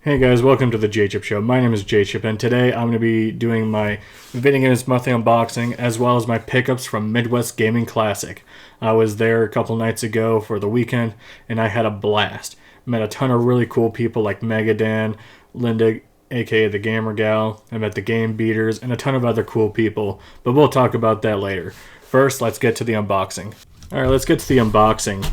Hey guys, welcome to the J-Chip Show. My name is J-Chip, and today I'm going to be doing my VGM monthly unboxing as well as my pickups from Midwest Gaming Classic. I was there a couple nights ago for the weekend, and I had a blast. Met a ton of really cool people like Megadan, Linda, aka the Gamer Gal. I met the Game Beaters, and a ton of other cool people, but we'll talk about that later. First, let's get to the unboxing. Alright, let's get to the unboxing.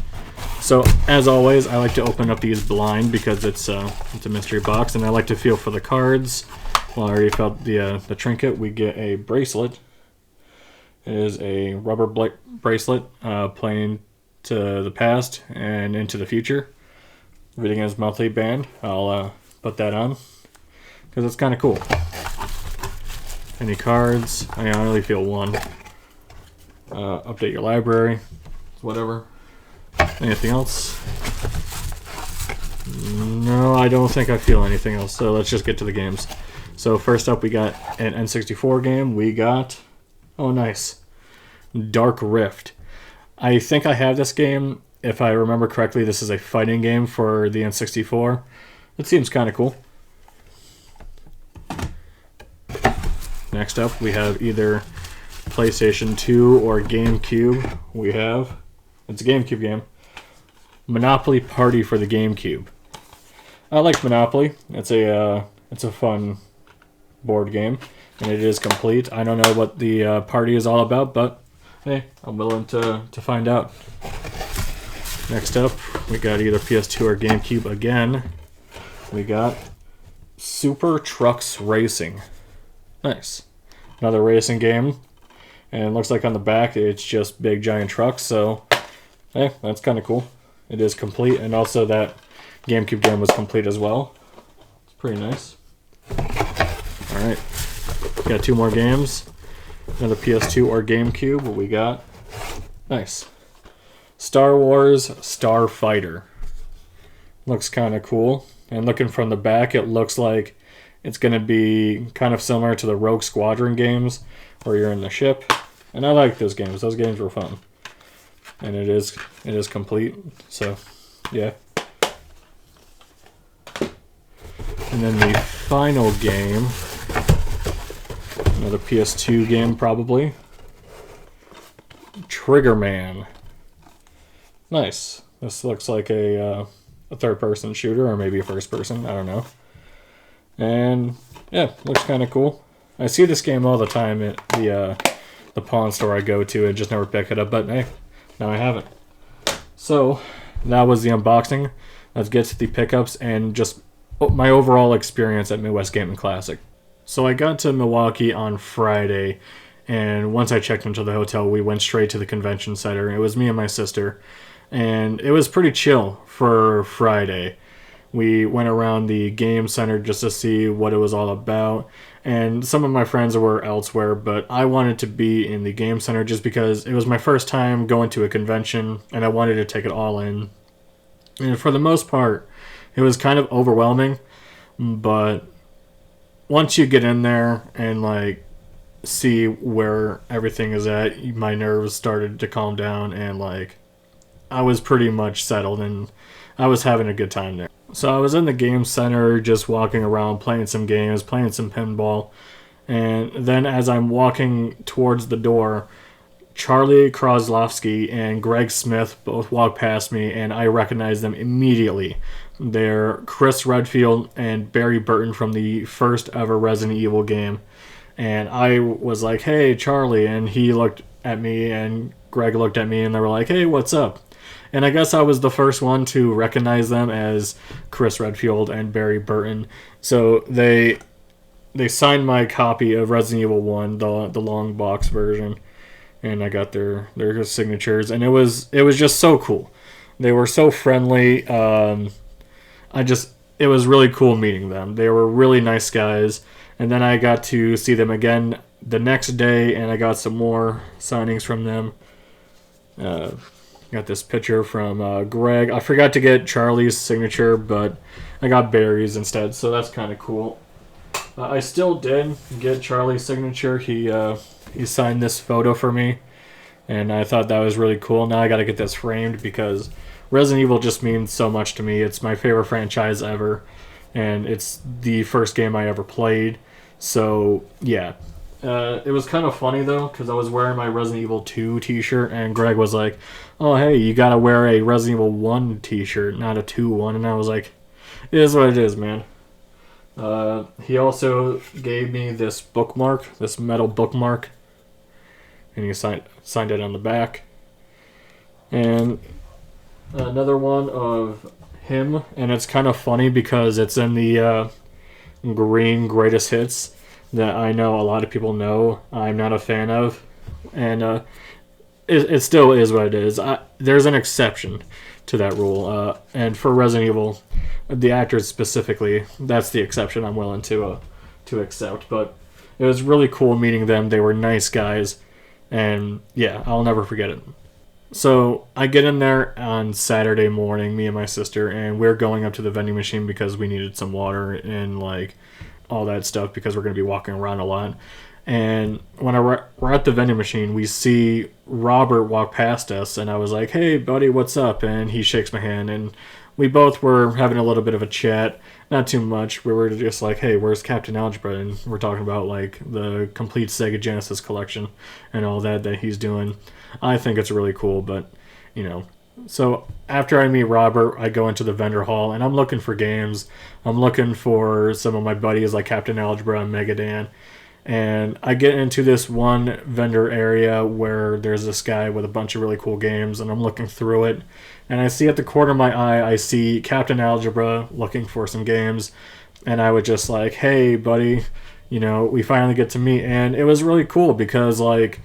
So, as always, I like to open up these blind because it's a mystery box, and I like to feel for the cards. Well, I already felt the trinket. We get a bracelet. It is a rubber bracelet playing to the past and into the future. VGM's monthly band. I'll put that on because it's kind of cool. Any cards? I only feel one. Update your library. Whatever. Anything else? No, I don't think I feel anything else, so let's just get to the games. So first up we got an N64 game. We got, oh nice, Dark Rift. I think I have this game. If I remember correctly, this is a fighting game for the N64. It seems kind of cool. Next up we have either PlayStation 2 or GameCube. It's a GameCube game. Monopoly Party for the GameCube. I like Monopoly. It's a fun board game, and it is complete. I don't know what the party is all about, but hey, I'm willing to find out. Next up, we got either PS2 or GameCube again. We got Super Trucks Racing. Nice. Another racing game. And it looks like on the back it's just big giant trucks, so hey, that's kind of cool. It is complete, and also that GameCube game was complete as well. It's pretty nice. Alright, got two more games. Another PS2 or GameCube. What we got? Nice. Star Wars Starfighter. Looks kind of cool. And looking from the back, it looks like it's going to be kind of similar to the Rogue Squadron games, where you're in the ship. And I like those games. Those games were fun. And it is complete. So, yeah. And then the final game, another PS2 game probably. Triggerman. Nice. This looks like a third-person shooter, or maybe a first-person. I don't know. And yeah, looks kind of cool. I see this game all the time at the pawn store I go to and just never pick it up, but hey, now I have it. So that was the unboxing. Let's get to the pickups and just my overall experience at Midwest Gaming Classic. So I got to Milwaukee on Friday, and once I checked into the hotel, we went straight to the convention center. It was me and my sister, and it was pretty chill for Friday. We went around the game center just to see what it was all about, and some of my friends were elsewhere, but I wanted to be in the game center just because it was my first time going to a convention, and I wanted to take it all in. And for the most part, it was kind of overwhelming, but once you get in there and like see where everything is at, my nerves started to calm down, and like I was pretty much settled, and I was having a good time there. So I was in the game center just walking around, playing some games, playing some pinball, and then as I'm walking towards the door, Charlie Kroslovsky and Greg Smith both walked past me, and I recognized them immediately. They're Chris Redfield and Barry Burton from the first ever Resident Evil game. And I was like, hey, Charlie, and he looked at me, and Greg looked at me, and they were like, hey, what's up? And I guess I was the first one to recognize them as Chris Redfield and Barry Burton. So they signed my copy of Resident Evil 1, the long box version, and I got their signatures, and it was just so cool. They were so friendly. It was really cool meeting them. They were really nice guys. And then I got to see them again the next day, and I got some more signings from them. Got this picture from Greg. I forgot to get Charlie's signature, but I got Barry's instead, so that's kind of cool. I still did get Charlie's signature. He signed this photo for me, and I thought that was really cool. Now I got to get this framed because Resident Evil just means so much to me. It's my favorite franchise ever, and it's the first game I ever played. So yeah, it was kind of funny though because I was wearing my Resident Evil 2 T-shirt, and Greg was like, "Oh hey, you gotta wear a Resident Evil 1 T-shirt, not a 2 one," and I was like, "It is what it is, man." He also gave me this bookmark, this metal bookmark, and he signed it on the back. And another one of him, and it's kind of funny because it's in the green greatest hits that I know a lot of people know I'm not a fan of, and it still is what it is. There's an exception to that rule, and for Resident Evil, the actors specifically, that's the exception I'm willing to accept. But it was really cool meeting them. They were nice guys, and yeah, I'll never forget it. So I get in there on Saturday morning, me and my sister, and we're going up to the vending machine because we needed some water and like all that stuff because we're going to be walking around a lot. And when we're at the vending machine, we see Robert walk past us, and I was like, "Hey, buddy, what's up?" And he shakes my hand, and we both were having a little bit of a chat. Not too much. We were just like, "Hey, where's Captain Algebra?" And we're talking about like the complete Sega Genesis collection and all that he's doing. I think it's really cool, but you know. So after I meet Robert, I go into the vendor hall, and I'm looking for games. I'm looking for some of my buddies like Captain Algebra and Megadan. And I get into this one vendor area where there's this guy with a bunch of really cool games, and I'm looking through it. And I see at the corner of my eye, I see Captain Algebra looking for some games. And I was just like, "Hey, buddy, we finally get to meet." And it was really cool because, like,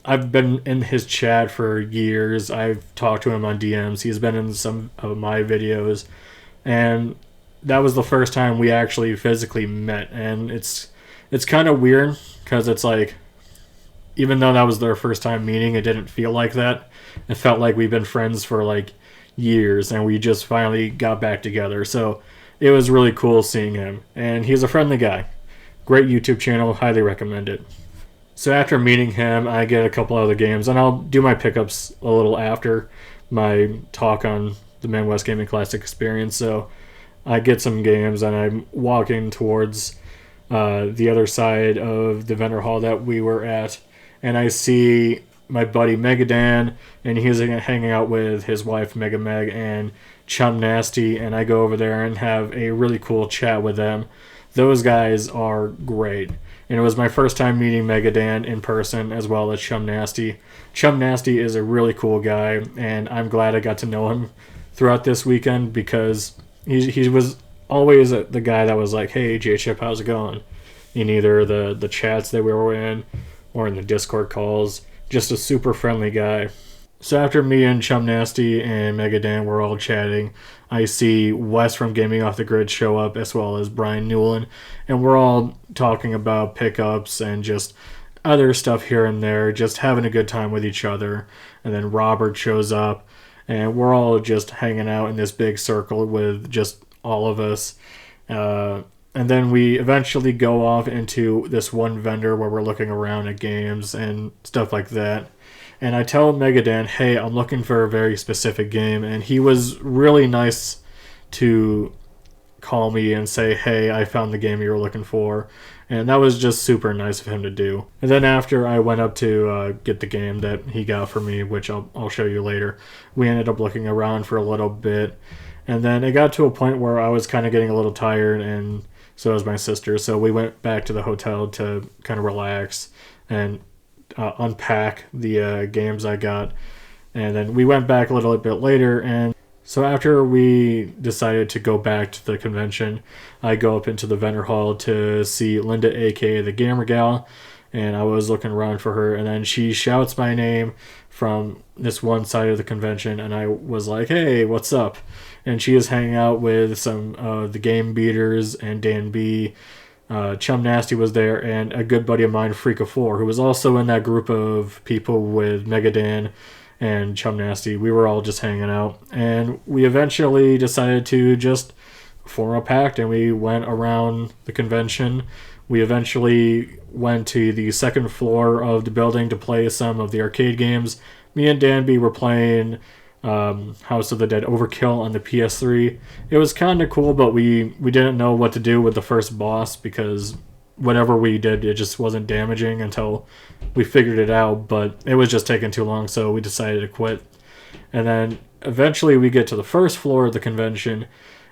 I've been in his chat for years. I've talked to him on DMs. He's been in some of my videos. And that was the first time we actually physically met. And it's kind of weird because it's like, even though that was their first time meeting, it didn't feel like that. It felt like we've been friends for like years and we just finally got back together. So it was really cool seeing him. And he's a friendly guy. Great YouTube channel. Highly recommend it. So after meeting him, I get a couple other games, and I'll do my pickups a little after my talk on the Man West Gaming Classic Experience. So I get some games, and I'm walking towards the other side of the vendor hall that we were at, and I see my buddy Megadan, and he's hanging out with his wife Mega Meg and Chum Nasty, and I go over there and have a really cool chat with them. Those guys are great. And it was my first time meeting Megadan in person as well as Chum Nasty. Chum Nasty is a really cool guy, and I'm glad I got to know him throughout this weekend because he was always the guy that was like, "Hey, J-Chip, how's it going?" In either the chats that we were in or in the Discord calls. Just a super friendly guy. So after me and Chum Nasty and Megadan were all chatting, I see Wes from Gaming Off the Grid show up as well as Brian Newland, and we're all talking about pickups and just other stuff here and there, just having a good time with each other. And then Robert shows up, and we're all just hanging out in this big circle with just all of us. And then we eventually go off into this one vendor where we're looking around at games and stuff like that. And I tell Megadan, "Hey, I'm looking for a very specific game." And he was really nice to call me and say, "Hey, I found the game you were looking for." And that was just super nice of him to do. And then after I went up to get the game that he got for me, which I'll show you later, we ended up looking around for a little bit. And then it got to a point where I was kind of getting a little tired, and so was my sister. So we went back to the hotel to kind of relax and unpack the games I got. And then we went back a little bit later, and so after we decided to go back to the convention, I go up into the vendor hall to see Linda, aka the Gamer Gal, and I was looking around for her, and then she shouts my name from this one side of the convention, and I was like, "Hey, what's up?" And she is hanging out with some of the Game Beaters and Dan B. Chum Nasty was there, and a good buddy of mine, Freak of Four, who was also in that group of people with Megadan and Chum Nasty. We were all just hanging out, and we eventually decided to just form a pact, and we went around the convention. We eventually went to the second floor of the building to play some of the arcade games. Me and Danby were playing House of the Dead Overkill on the PS3. It was kind of cool, but we didn't know what to do with the first boss because whatever we did, it just wasn't damaging until we figured it out, but it was just taking too long, so we decided to quit. And then eventually we get to the first floor of the convention,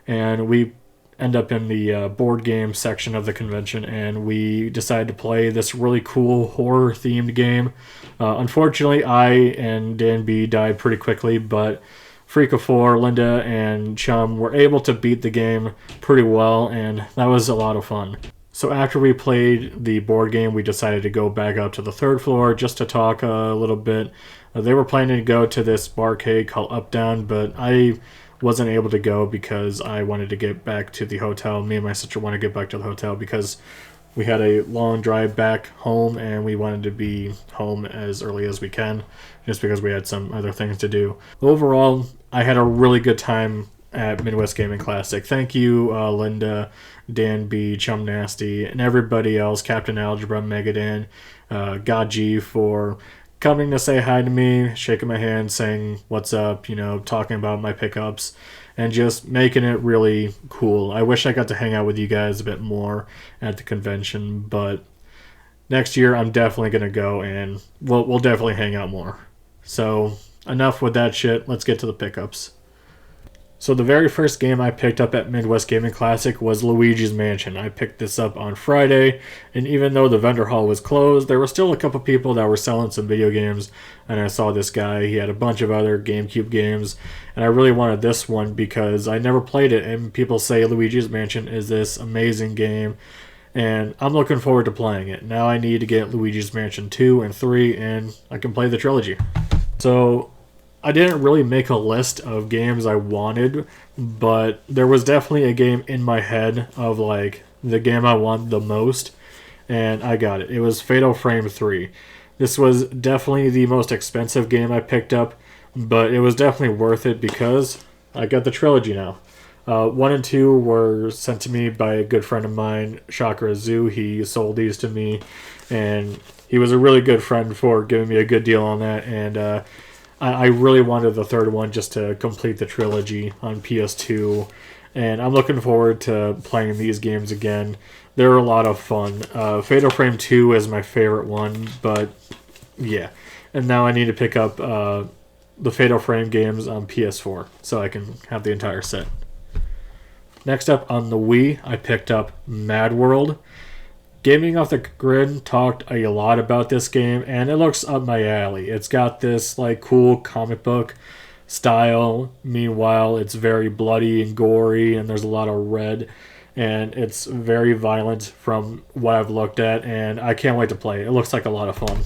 and we end up in the board game section of the convention, and we decide to play this really cool horror themed game. Unfortunately, I and Dan B died pretty quickly, but Freak of Four, Linda, and Chum were able to beat the game pretty well, and that was a lot of fun. So after we played the board game, we decided to go back up to the third floor just to talk a little bit. They were planning to go to this barcade called Up Down, but I wasn't able to go because I wanted to get back to the hotel. Me and my sister wanted to get back to the hotel because we had a long drive back home and we wanted to be home as early as we can just because we had some other things to do. Overall, I had a really good time at Midwest Gaming Classic. Thank you, Linda, Dan B, Chum Nasty, and everybody else, Captain Algebra, Megadan, God G, for coming to say hi to me, shaking my hand, saying what's up, talking about my pickups, and just making it really cool. I wish I got to hang out with you guys a bit more at the convention, but next year I'm definitely going to go and we'll definitely hang out more. So enough with that shit. Let's get to the pickups. So the very first game I picked up at Midwest Gaming Classic was Luigi's Mansion. I picked this up on Friday, and even though the vendor hall was closed, there were still a couple people that were selling some video games, and I saw this guy. He had a bunch of other GameCube games, and I really wanted this one because I never played it, and people say Luigi's Mansion is this amazing game, and I'm looking forward to playing it. Now I need to get Luigi's Mansion 2 and 3, and I can play the trilogy. So I didn't really make a list of games I wanted, but there was definitely a game in my head of like the game I want the most, and I got it. It was Fatal Frame 3. This was definitely the most expensive game I picked up, but it was definitely worth it because I got the trilogy now. 1 and 2 were sent to me by a good friend of mine, Chakra Zoo. He sold these to me, and he was a really good friend for giving me a good deal on that, and I really wanted the third one just to complete the trilogy on PS2, and I'm looking forward to playing these games again. They're a lot of fun. Fatal Frame 2 is my favorite one, but yeah. And now I need to pick up the Fatal Frame games on PS4 so I can have the entire set. Next up on the Wii, I picked up Mad World. Gaming Off the Grid talked a lot about this game, and it looks up my alley. It's got this like cool comic book style. Meanwhile, it's very bloody and gory, and there's a lot of red, and it's very violent from what I've looked at, and I can't wait to play it. It looks like a lot of fun.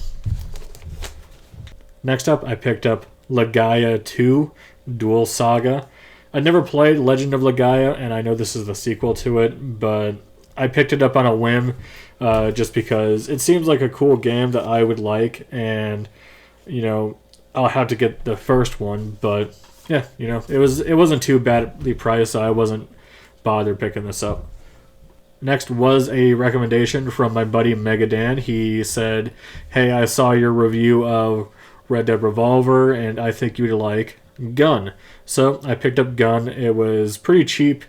Next up, I picked up Legaia 2 Dual Saga. I never played Legend of Legaia, and I know this is the sequel to it, but I picked it up on a whim just because it seems like a cool game that I would like, and I'll have to get the first one, but yeah, it wasn't too badly priced, so I wasn't bothered picking this up. Next was a recommendation from my buddy Megadan. He said, "Hey, I saw your review of Red Dead Revolver, and I think you'd like Gun." So I picked up Gun. It was pretty cheap,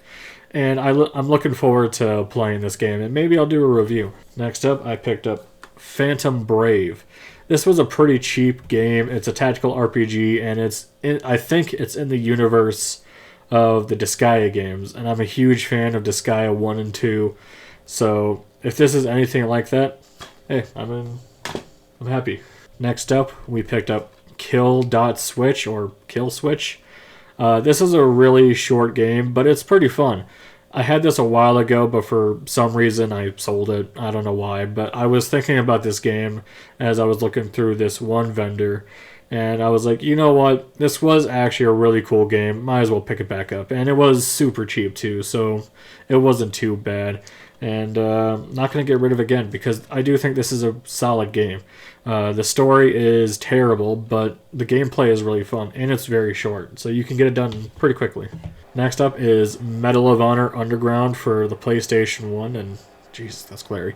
and I'm looking forward to playing this game, and maybe I'll do a review. Next up, I picked up Phantom Brave. This was a pretty cheap game. It's a tactical RPG, and I think it's in the universe of the Disgaea games, and I'm a huge fan of Disgaea 1 and 2, so if this is anything like that, hey, I'm happy. Next up, we picked up Kill.Switch, or Kill Switch. This is a really short game, but it's pretty fun. I had this a while ago, but for some reason I sold it. I don't know why, but I was thinking about this game as I was looking through this one vendor, and I was like, you know what? This was actually a really cool game. Might as well pick it back up. And it was super cheap too, so it wasn't too bad. And not going to get rid of it again because I do think this is a solid game. The story is terrible, but the gameplay is really fun, and it's very short, so you can get it done pretty quickly. Next up is Medal of Honor Underground for the PlayStation 1, and Jesus, that's glary.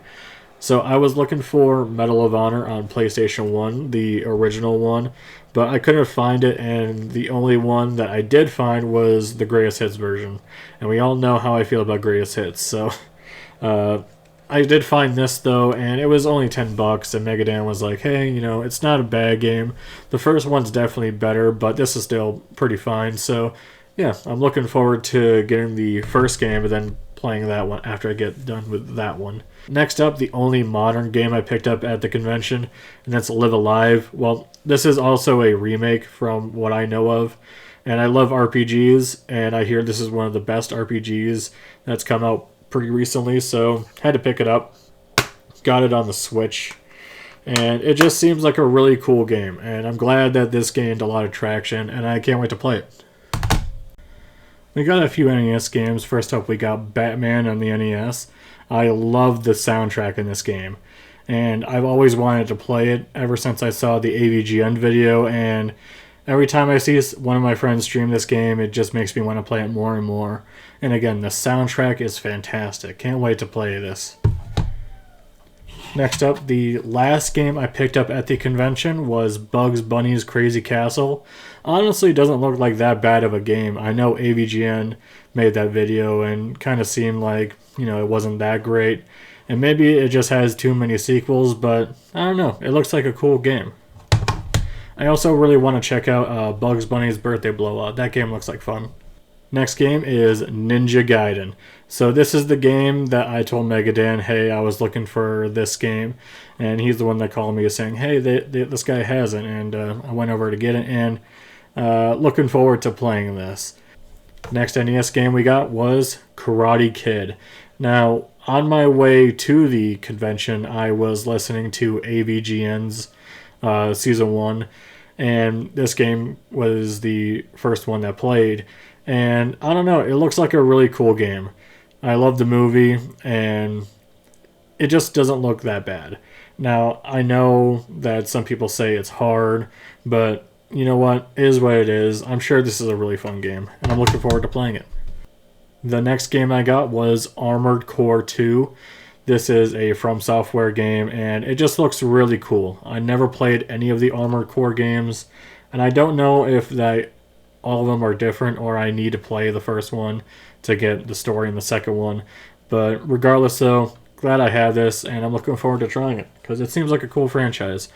So I was looking for Medal of Honor on PlayStation 1, the original one, but I couldn't find it, and the only one that I did find was the Greatest Hits version. And we all know how I feel about Greatest Hits, so I did find this though, and it was only $10, and Megadan was like, hey, you know, it's not a bad game. The first one's definitely better, but this is still pretty fine. So yeah, I'm looking forward to getting the first game and then playing that one after I get done with that one. Next up, the only modern game I picked up at the convention, and that's Live Alive. Well, this is also a remake from what I know of, and I love RPGs, and I hear this is one of the best RPGs that's come out pretty recently, so had to pick it up. Got it on the Switch, and it just seems like a really cool game, and I'm glad that this gained a lot of traction, and I can't wait to play it. We got a few NES games. First up, we got Batman on the NES. I love the soundtrack in this game, and I've always wanted to play it ever since I saw the AVGN video, and every time I see one of my friends stream this game, it just makes me want to play it more and more. And again, the soundtrack is fantastic. Can't wait to play this. Next up, the last game I picked up at the convention was Bugs Bunny's Crazy Castle. Honestly, it doesn't look like that bad of a game. I know AVGN made that video and kind of seemed like, you know, it wasn't that great. And maybe it just has too many sequels, but I don't know. It looks like a cool game. I also really want to check out Bugs Bunny's Birthday Blowout. That game looks like fun. Next game is Ninja Gaiden. So this is the game that I told Megadan, hey, I was looking for this game. And he's the one that called me saying, hey, this guy has it. And I went over to get it, and looking forward to playing this. Next NES game we got was Karate Kid. Now, on my way to the convention, I was listening to AVGN's Season 1. And this game was the first one that played. And I don't know, it looks like a really cool game. I love the movie, and it just doesn't look that bad. Now, I know that some people say it's hard, but you know what? It is what it is. I'm sure this is a really fun game, and I'm looking forward to playing it. The next game I got was Armored Core 2. This is a From Software game, and it just looks really cool. I never played any of the Armored Core games, and I don't know if all of them are different or I need to play the first one to get the story in the second one. But regardless though, glad I have this, and I'm looking forward to trying it because it seems like a cool franchise.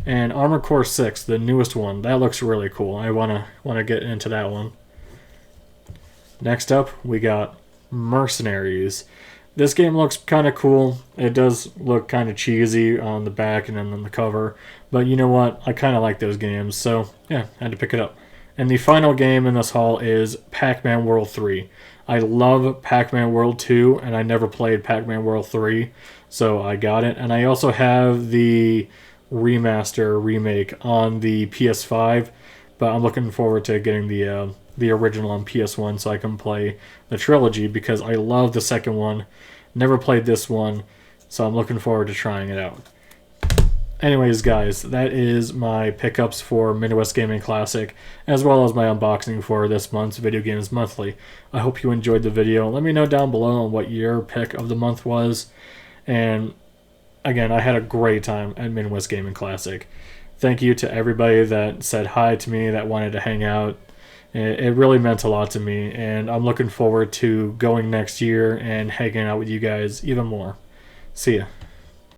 And Armored Core 6, the newest one, that looks really cool. I wanna get into that one. Next up, we got Mercenaries. This game looks kind of cool. It does look kind of cheesy on the back and then on the cover, but you know what? I kind of like those games, so yeah, I had to pick it up. And the final game in this haul is Pac-Man World 3. I love Pac-Man World 2, and I never played Pac-Man World 3, so I got it. And I also have the remake on the PS5, but I'm looking forward to getting the original on PS1 so I can play the trilogy because I love the second one. Never played this one, so I'm looking forward to trying it out. Anyways, guys, that is my pickups for Midwest Gaming Classic, as well as my unboxing for this month's Video Games Monthly. I hope you enjoyed the video. Let me know down below on what your pick of the month was. And again, I had a great time at Midwest Gaming Classic. Thank you to everybody that said hi to me, that wanted to hang out. It really meant a lot to me, and I'm looking forward to going next year and hanging out with you guys even more. See ya.